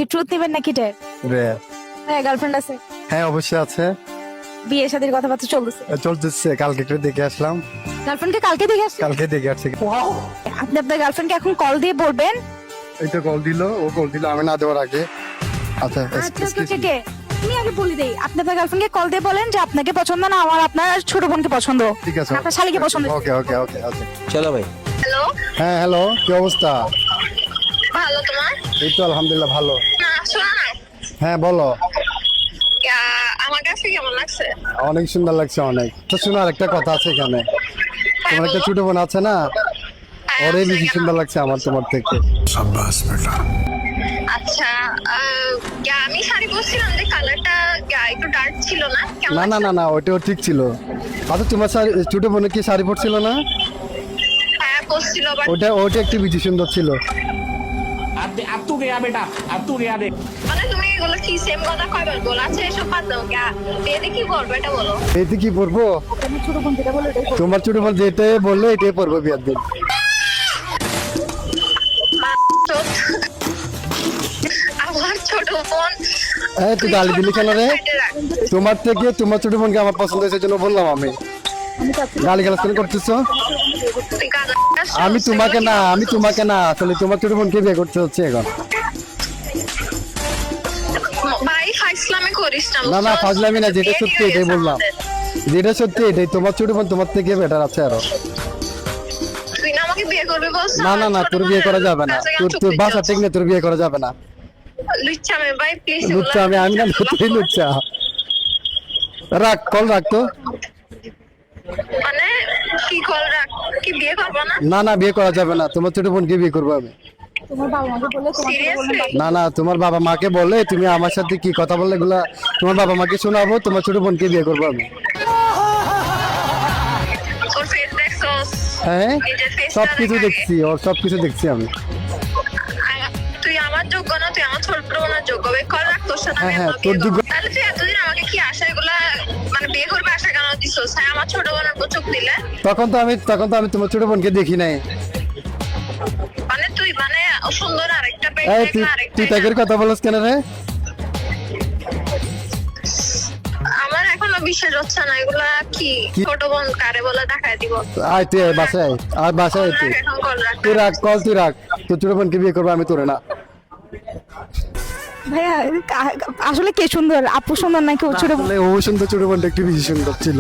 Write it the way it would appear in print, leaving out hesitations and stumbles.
কি ট্রুথ নেবেন নাকি ডেট? রেয়ার। হ্যাঁ, গার্লফ্রেন্ড আছে? হ্যাঁ অবশ্যই আছে, বিয়ে শাদীর কথাবার্তা চলতেছে? চলতেছে। কালকে একটু দেখে আসলাম, গার্লফ্রেন্ডকে কালকে দেখে আসছে? কালকে দেখে আসছি। আপনি আপনার গার্লফ্রেন্ডকে এখন কল দিয়ে বলবেন। এই তো কল দিল, ও কল দিল আমি না দেওয়ার আগে। আচ্ছা আচ্ছা কে কে আমি আগে বলে দেই, আপনি আপনার গার্লফ্রেন্ডকে কল দিয়ে বলেন যে আপনাকে পছন্দ না, আমার আপনার ছোট বোনকে পছন্দ, ঠিক আছে, আপনার শালীকে পছন্দ। ওকে ওকে ওকে ওকে। চলো ভাই। হ্যালো, হ্যাঁ হ্যালো, কি অবস্থা? ভালো তোমার? এই তো আলহামদুলিল্লাহ ভালো। না শোনো না, হ্যাঁ বলো। আমার কাছে কেমন লাগছে? অনেক সুন্দর লাগছে অনেক। তো শোনো, আরেকটা কথা আছে এখানে। তোমার একটা ছোট বোন আছে না, ওরে বেশি সুন্দর লাগছে আমার তোমার থেকে। আচ্ছা, আমি শাড়ি পরছিলাম যে কালারটা একটু ডার্ক ছিল না? কেমন না না লাগছে? না না, ওইটাও ঠিক ছিল। আচ্ছা তোমার ছোট বোনে কি শাড়ি পরছিল না? হ্যাঁ পরছিল, বাট ওইটা একটু বেশি সুন্দর ছিল। अब तू गया बेटा, अब तू गया देख। মানে তুমি এগুলো কি সেম কথা কয়বার বলো? আচ্ছা এসব বাদ দাও, বিয়েতে কি করবে এটা বলো। এতে কি পরবো? আমার ছোট বোন যেটা বলে ওটাই করবো। তোমার ছোট বোন যেটাই বললো এটাই পরবো বিয়ার দিন। আমার ছোট বোন এই তুই গালি দিলি কেন রে? তোমার থেকে তোমার ছোট বোনকে আমার পছন্দ হয়েছে জন্য বললাম আমি। গালি গালাজ কেন করতেছো? আমি তোমাকে না আসলে তোমার ছোট বোনকে বিয়ে করতে হচ্ছে এখন। ভাই ফাইসলামি করিস না। না না ফাজলামি না, যেটা সত্যি এটাই বললাম। যেটা সত্যি এটাই, তোমার ছোট বোন তোমার থেকে বেটার আছে আরো। তুই না আমাকে বিয়ে করবি বলছিস? না না না, তোর বিয়ে করা যাবে না, তোর বাসা ঠিক না, তোর বিয়ে করা যাবে না। লুচ্চা মে ভাই প্লিজ। লুচ্চা আমি না, তুই লুচ্চা। রাখ কল রাখ তো। মানে কি কল রাখ, কি বিয়ে করবো না? না না বিয়ে করা যাবে না, তোমার ছোট বোনকে বিয়ে করবো আমি। তোমার বাবা মাকে বলে তোমাকে সিরিয়াসলি? না না, তোমার বাবা মাকে বললে তুমি আমার সাথে কি কথা বললে এগুলা তোমার বাবা মাকে শোনাবো, তোমার ছোট বোনকে বিয়ে করবো আমি। ওর ফেস দেখছস? হ্যাঁ নিজের face টা সবকিছু দেখ আগে। দেখছি, ওর সবকিছু দেখছি আমি। তুই আমার যোগ্য না, তুই আমার ছোট বোনের যোগ্য। বে কল রাখ, তোর সাথে আমি হ্যাঁ, আমার তোর বিয়ে যোগ্য। করবো। তাহলে তুই এতদিন আমাকে কি আশা এগুলা মানে বিয়ে করবে আশা কেন দিছস? হ্যাঁ আমার ছোট বোনের উপর চোখ দিলে তখন তো আমি তোমার ছোট বোনকে দেখি নাই। মানে তুই মানে ও সুন্দর আরেকটা পেট এই দেখলে আরেকটা। তুই তাকে কথা বলছ কেন রে? আমার এখনো বিশ্বাস হচ্ছে না এগুলা কি কি? ছোট বোন কারে বলে দেখায় দিব। আয় তুই আয় বাসায়, আর বাসায় কল তুই। রাখ এখন, কল রাখ। তুই রাখ কল, তুই রাখ। তোর ছোট বোনকে বিয়ে করবো আমি, তোরে না। ভাইয়া আসলে কে সুন্দর, আপু সুন্দর নাকি ওর ছোট বোন? আসলে ও সুন্দর, ছোট বোনটা একটু বেশি সুন্দর ছিল।